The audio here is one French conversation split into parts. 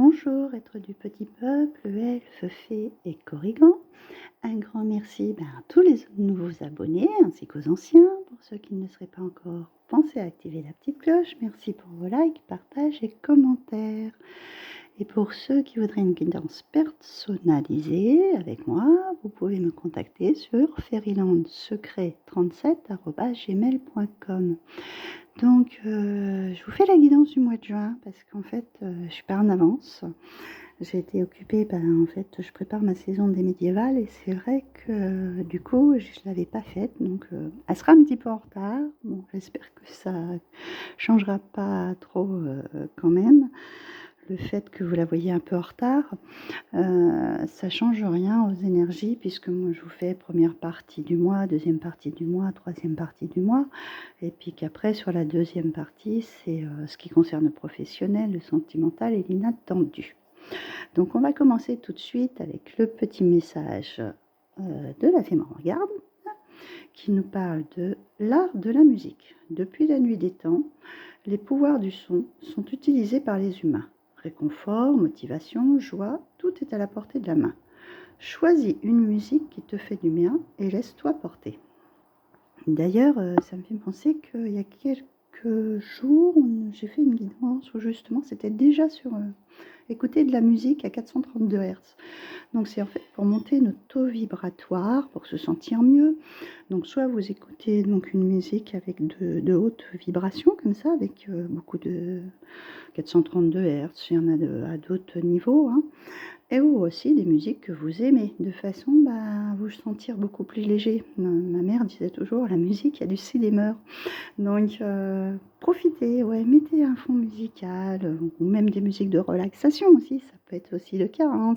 Bonjour, êtres du petit peuple, elfes, fées et corrigans. Un grand merci à tous les nouveaux abonnés ainsi qu'aux anciens. Pour ceux qui ne seraient pas encore, pensez à activer la petite cloche. Merci pour vos likes, partages et commentaires. Et pour ceux qui voudraient une guidance personnalisée avec moi, vous pouvez me contacter sur fairylandsecret37@gmail.com. Donc, je vous fais la guidance du mois de juin parce qu'en fait, je suis pas en avance. J'ai été occupée, en fait, je prépare ma saison des médiévales et c'est vrai que du coup, je ne l'avais pas faite, donc elle sera un petit peu en retard. Bon, j'espère que ça changera pas trop quand même. Le fait que vous la voyez un peu en retard, ça change rien aux énergies puisque moi je vous fais première partie du mois, deuxième partie du mois, troisième partie du mois, et puis qu'après sur la deuxième partie, c'est ce qui concerne le professionnel, le sentimental et l'inattendu. Donc on va commencer tout de suite avec le petit message de la Fée Morgarde qui nous parle de l'art de la musique. Depuis la nuit des temps, les pouvoirs du son sont utilisés par les humains. Réconfort, motivation, joie, tout est à la portée de la main. Choisis une musique qui te fait du bien et laisse-toi porter. D'ailleurs, ça me fait penser qu'il y a quelques jours, j'ai fait une guidance où justement c'était déjà sur écouter de la musique à 432 Hz. Donc c'est en fait pour monter notre taux vibratoire, pour se sentir mieux. Donc soit vous écoutez donc une musique avec de hautes vibrations comme ça, avec beaucoup de 432 Hz, il y en a à d'autres niveaux, hein. Et ou aussi des musiques que vous aimez, de façon à vous sentir beaucoup plus léger. Ma mère disait toujours, la musique, il y a du cinéma. Donc profitez, ouais, mettez un fond musical, ou même des musiques de relaxation aussi, ça peut être aussi le cas, hein.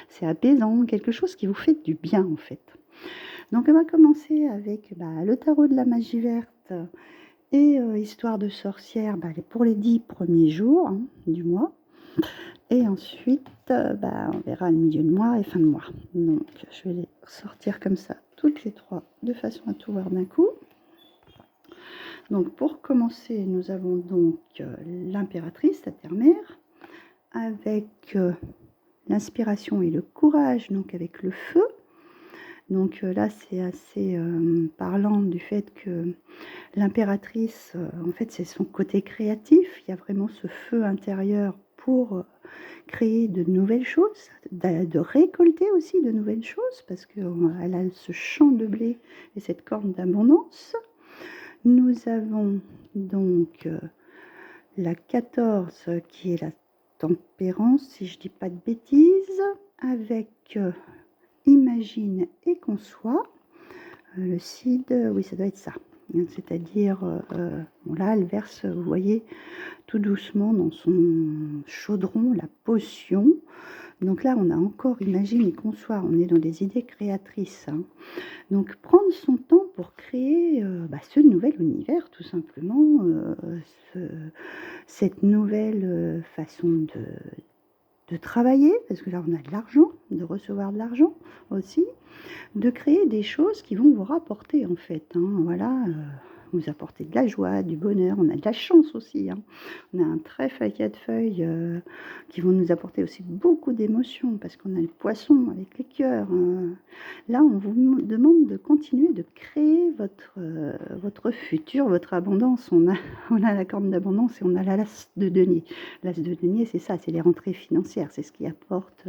C'est apaisant, quelque chose qui vous fait du bien en fait. Donc on va commencer avec le tarot de la magie verte et histoire de sorcière pour les 10 premiers jours du mois. Et ensuite, on verra le milieu de mois et fin de mois. Donc, je vais les sortir comme ça, toutes les trois, de façon à tout voir d'un coup. Donc, pour commencer, nous avons donc l'impératrice, la terre-mère, avec l'inspiration et le courage, donc avec le feu. Donc là, c'est assez parlant du fait que l'impératrice, en fait, c'est son côté créatif. Il y a vraiment ce feu intérieur pour créer de nouvelles choses, de récolter aussi de nouvelles choses, parce qu'elle a ce champ de blé et cette corne d'abondance. Nous avons donc la 14 qui est la tempérance, si je ne dis pas de bêtises, avec imagine et conçoit. Le cid, oui, ça doit être ça. C'est-à-dire, là, elle verse, vous voyez, tout doucement dans son chaudron la potion. Donc là, on a encore imagine et conçoit, on est dans des idées créatrices, hein. Donc prendre son temps pour créer ce nouvel univers, tout simplement, cette nouvelle façon de travailler, parce que là, on a de l'argent, de recevoir de l'argent aussi, de créer des choses qui vont vous rapporter en fait, hein. Voilà, vous apporter de la joie, du bonheur, on a de la chance aussi, hein. On a un trèfle à 4 feuilles qui vont nous apporter aussi beaucoup d'émotions parce qu'on a le poisson avec les cœurs. Là, on vous demande de continuer de créer votre futur, votre abondance. On a la corne d'abondance et on a l'as de denier. L'as de denier, c'est ça, c'est les rentrées financières, c'est ce qui apporte...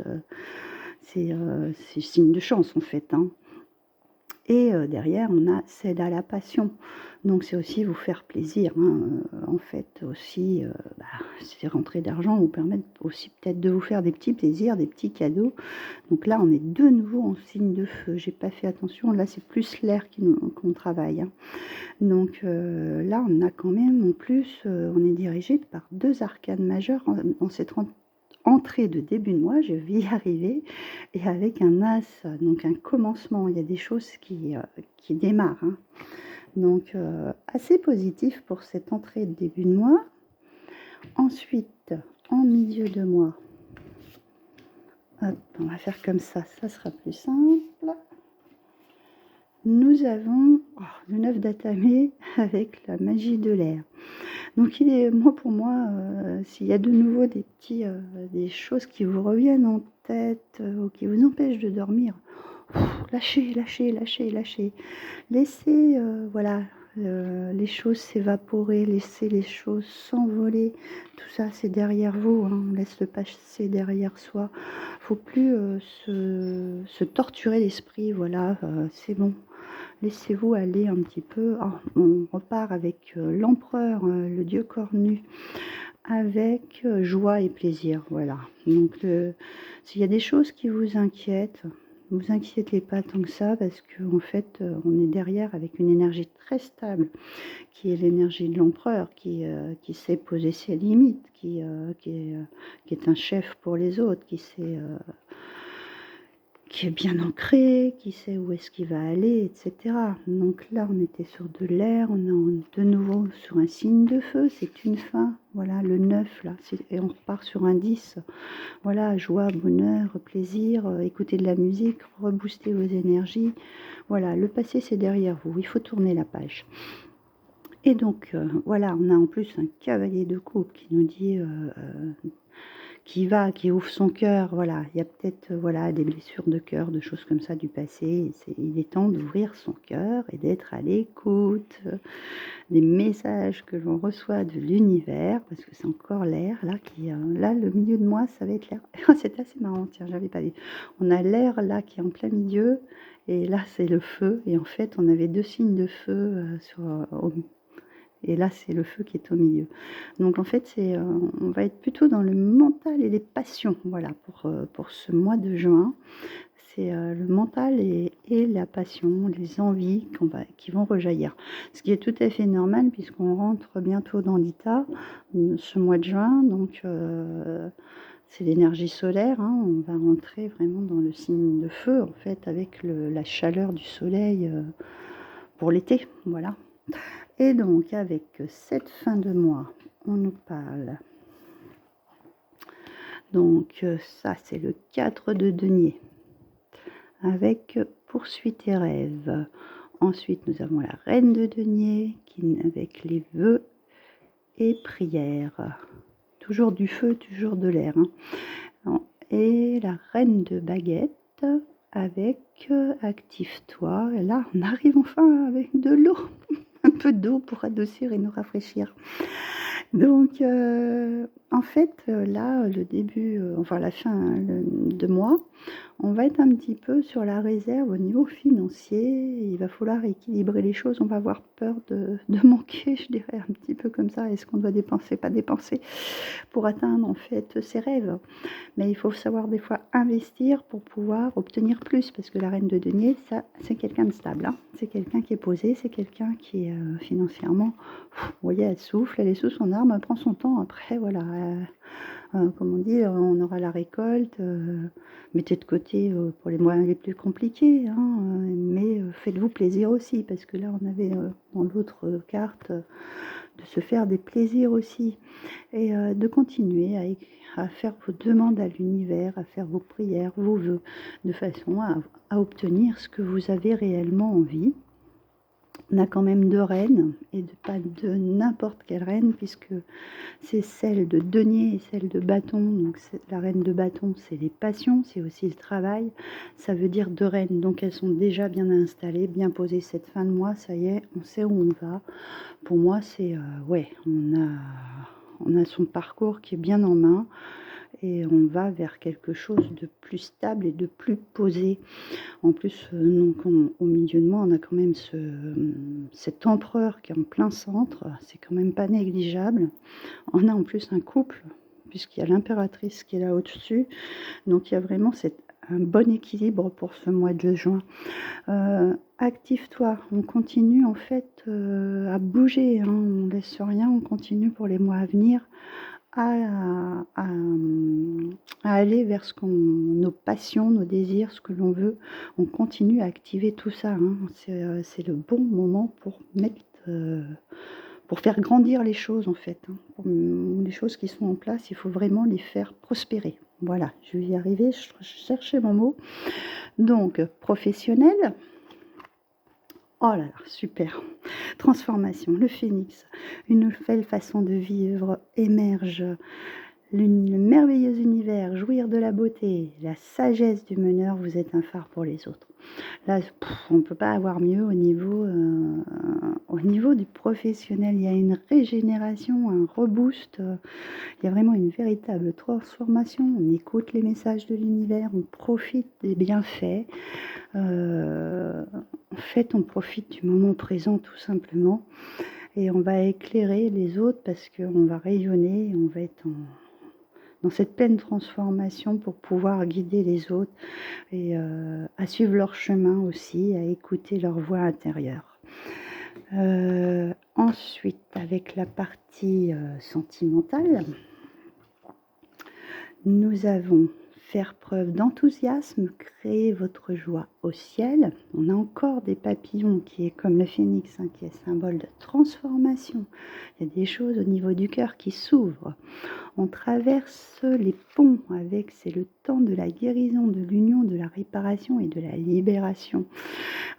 c'est signe de chance en fait, hein. Et derrière, on a cède à la passion. Donc c'est aussi vous faire plaisir, hein, en fait aussi, ces rentrées d'argent vous permettent aussi peut-être de vous faire des petits plaisirs, des petits cadeaux. Donc là, on est de nouveau en signe de feu. J'ai pas fait attention, là c'est plus l'air qu'on travaille, hein. Donc là, on a quand même, en plus, on est dirigé par 2 arcanes majeures dans cette entrée de début de mois, je vais y arriver, et avec un as, donc un commencement, il y a des choses qui démarrent, hein. Donc assez positif pour cette entrée de début de mois. Ensuite, en milieu de mois, hop, on va faire comme ça sera plus simple. nous avons le 9 d'Atamé avec la magie de l'air. Donc pour moi, s'il y a de nouveau des choses qui vous reviennent en tête ou qui vous empêchent de dormir, lâchez, lâchez, lâchez, lâchez. Laissez, les choses s'évaporer, laissez les choses s'envoler. Tout ça, c'est derrière vous, hein. On laisse le passé derrière soi. Faut plus se torturer l'esprit, voilà, c'est bon. Laissez-vous aller un petit peu. On repart avec l'empereur, le dieu cornu, avec joie et plaisir, voilà. Donc, s'il y a des choses qui vous inquiètent, ne vous inquiétez pas tant que ça, parce qu'en fait, on est derrière avec une énergie très stable, qui est l'énergie de l'empereur, qui sait poser ses limites, qui est un chef pour les autres, qui est bien ancré, qui sait où est-ce qu'il va aller, etc. Donc là, on était sur de l'air, on est de nouveau sur un signe de feu, c'est une fin, voilà, le 9 là, et on repart sur un 10. Voilà, joie, bonheur, plaisir, écouter de la musique, rebooster vos énergies. Voilà, le passé, c'est derrière vous, il faut tourner la page. Et donc, voilà, on a en plus un cavalier de coupe qui nous dit... qui ouvre son cœur, voilà, il y a peut-être des blessures de cœur, de choses comme ça du passé. Il est temps d'ouvrir son cœur et d'être à l'écoute des messages que l'on reçoit de l'univers, parce que c'est encore l'air là là le milieu de moi, ça va être l'air. C'est assez marrant, tiens, j'avais pas vu. On a l'air là qui est en plein milieu, et là c'est le feu, et en fait on avait deux signes de feu et là, c'est le feu qui est au milieu. Donc en fait, on va être plutôt dans le mental et les passions, voilà, pour ce mois de juin. C'est le mental et la passion, les envies qui vont rejaillir. Ce qui est tout à fait normal puisqu'on rentre bientôt dans l'Ita, ce mois de juin. Donc c'est l'énergie solaire, hein. On va rentrer vraiment dans le signe de feu, en fait, avec la chaleur du soleil pour l'été, voilà. Et donc, avec cette fin de mois, on nous parle. Donc, ça, c'est le 4 de denier, avec poursuis tes rêves. Ensuite, nous avons la reine de denier, avec les vœux et prières. Toujours du feu, toujours de l'air, hein. Et la reine de baguette, avec active-toi. Et là, on arrive enfin avec de l'eau. Un peu d'eau pour adoucir et nous rafraîchir. Donc, en fait, là, le début, la fin de mois, on va être un petit peu sur la réserve au niveau financier. Il va falloir équilibrer les choses. On va avoir peur de manquer, je dirais, un petit peu comme ça. Est-ce qu'on doit dépenser, pas dépenser, pour atteindre, en fait, ses rêves? Mais il faut savoir des fois investir pour pouvoir obtenir plus, parce que la reine de denier, ça, c'est quelqu'un de stable, hein. C'est quelqu'un qui est posé, c'est quelqu'un qui est financièrement, vous voyez, elle souffle, elle est sous son arbre, elle prend son temps. Après, voilà, comme on dit, on aura la récolte. Mettez de côté pour les mois les plus compliqués, hein, mais faites-vous plaisir aussi, parce que là, on avait dans l'autre carte de se faire des plaisirs aussi, et de continuer à faire vos demandes à l'univers, à faire vos prières, vos vœux, de façon à obtenir ce que vous avez réellement envie. On a quand même deux reines, et pas de n'importe quelle reine, puisque c'est celle de denier et celle de bâton. Donc la reine de bâton, c'est les passions, c'est aussi le travail. Ça veut dire deux reines, donc elles sont déjà bien installées, bien posées cette fin de mois. Ça y est, on sait où on va. Pour moi, c'est on a son parcours qui est bien en main, et on va vers quelque chose de plus stable et de plus posé. En plus, donc au milieu de moi, on a quand même cet empereur qui est en plein centre. C'est quand même pas négligeable. On a en plus un couple, puisqu'il y a l'impératrice qui est là au-dessus. Donc il y a vraiment un bon équilibre pour ce mois de juin. Active-toi, on continue en fait à bouger, hein. On laisse rien, on continue pour les mois à venir à aller vers nos passions, nos désirs, ce que l'on veut. On continue à activer tout ça, hein. C'est le bon moment pour faire grandir les choses, en fait, hein. Les choses qui sont en place, il faut vraiment les faire prospérer. Voilà, je vais y arriver, je cherchais mon mot. Donc, professionnel, Oh là là, super. Transformation, le phénix, une nouvelle façon de vivre émerge. Le merveilleux univers, jouir de la beauté, la sagesse du meneur, vous êtes un phare pour les autres. Là, on ne peut pas avoir mieux au niveau du professionnel. Il y a une régénération, un reboost. Il y a vraiment une véritable transformation. On écoute les messages de l'univers, on profite des bienfaits. En fait, on profite du moment présent tout simplement. Et on va éclairer les autres parce qu'on va rayonner, on va être dans cette pleine transformation pour pouvoir guider les autres et à suivre leur chemin aussi, à écouter leur voix intérieure. Ensuite, avec la partie sentimentale, nous avons faire preuve d'enthousiasme, créer votre joie au ciel. On a encore des papillons qui est comme le phénix, hein, qui est symbole de transformation. Il y a des choses au niveau du cœur qui s'ouvrent. On traverse les ponts avec, c'est le temps de la guérison, de l'union, de la réparation et de la libération.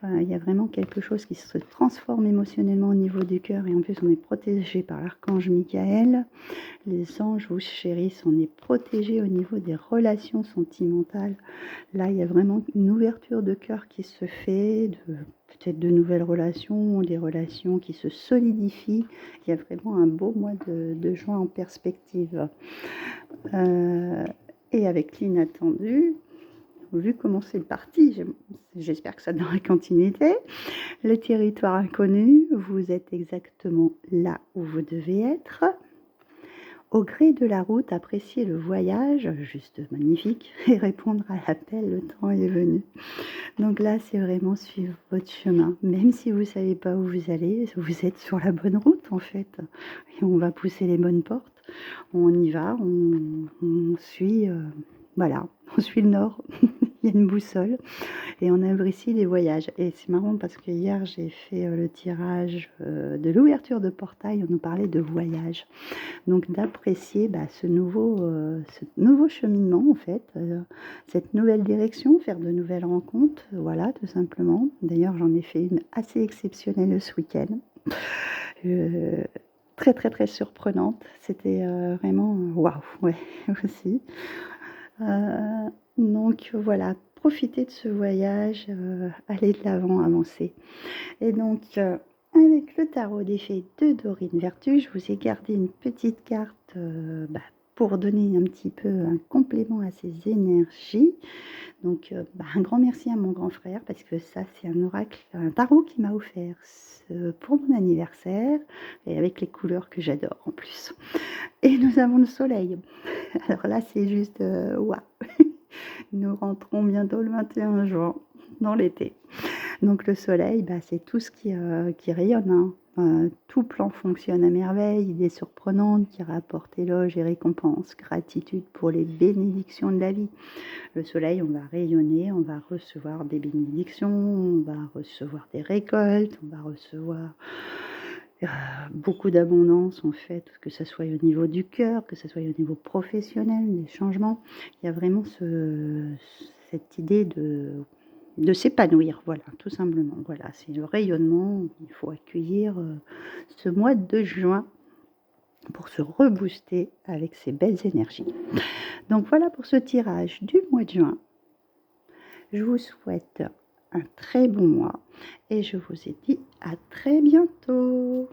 Il y a vraiment quelque chose qui se transforme émotionnellement au niveau du cœur et en plus on est protégé par l'archange Michael. Les anges vous chérissent, on est protégé au niveau des relations sentimentales. Là, il y a vraiment une ouverture de cœur qui se fait, peut-être de nouvelles relations, des relations qui se solidifient. Il y a vraiment un beau mois de juin en perspective. Et avec l'inattendu, vu comment c'est parti, j'espère que ça dans la continuité. Le territoire inconnu, vous êtes exactement là où vous devez être. Au gré de la route, apprécier le voyage, juste magnifique, et répondre à l'appel, le temps est venu. Donc là, c'est vraiment suivre votre chemin. Même si vous ne savez pas où vous allez, vous êtes sur la bonne route en fait. Et on va pousser les bonnes portes. On y va, on suit, voilà, on suit le nord. Il y a une boussole. Et on apprécie les voyages. Et c'est marrant parce que hier, j'ai fait le tirage de l'ouverture de portail. On nous parlait de voyage. Donc d'apprécier ce nouveau cheminement en fait, cette nouvelle direction, faire de nouvelles rencontres, voilà tout simplement. D'ailleurs j'en ai fait une assez exceptionnelle ce week-end, très très très surprenante, c'était vraiment waouh, ouais aussi. Donc voilà, profiter de ce voyage, aller de l'avant, avancer. Et donc avec le tarot des fées de Dorine Vertu, je vous ai gardé une petite carte pour donner un petit peu un complément à ces énergies. Donc un grand merci à mon grand frère parce que ça c'est un oracle, un tarot qui m'a offert pour mon anniversaire et avec les couleurs que j'adore en plus. Et nous avons le soleil. Alors là c'est juste waouh. Nous rentrons bientôt le 21 juin dans l'été. Donc le soleil, c'est tout ce qui rayonne, hein. Tout plan fonctionne à merveille, idées surprenantes qui rapportent éloges et récompenses, gratitude pour les bénédictions de la vie. Le soleil, on va rayonner, on va recevoir des bénédictions, on va recevoir des récoltes, on va recevoir beaucoup d'abondance en fait, que ce soit au niveau du cœur, que ce soit au niveau professionnel, des changements. Il y a vraiment cette idée de s'épanouir, voilà, tout simplement. Voilà, c'est le rayonnement. Il faut accueillir ce mois de juin pour se rebooster avec ces belles énergies. Donc voilà pour ce tirage du mois de juin. Je vous souhaite un très bon mois et je vous ai dit à très bientôt.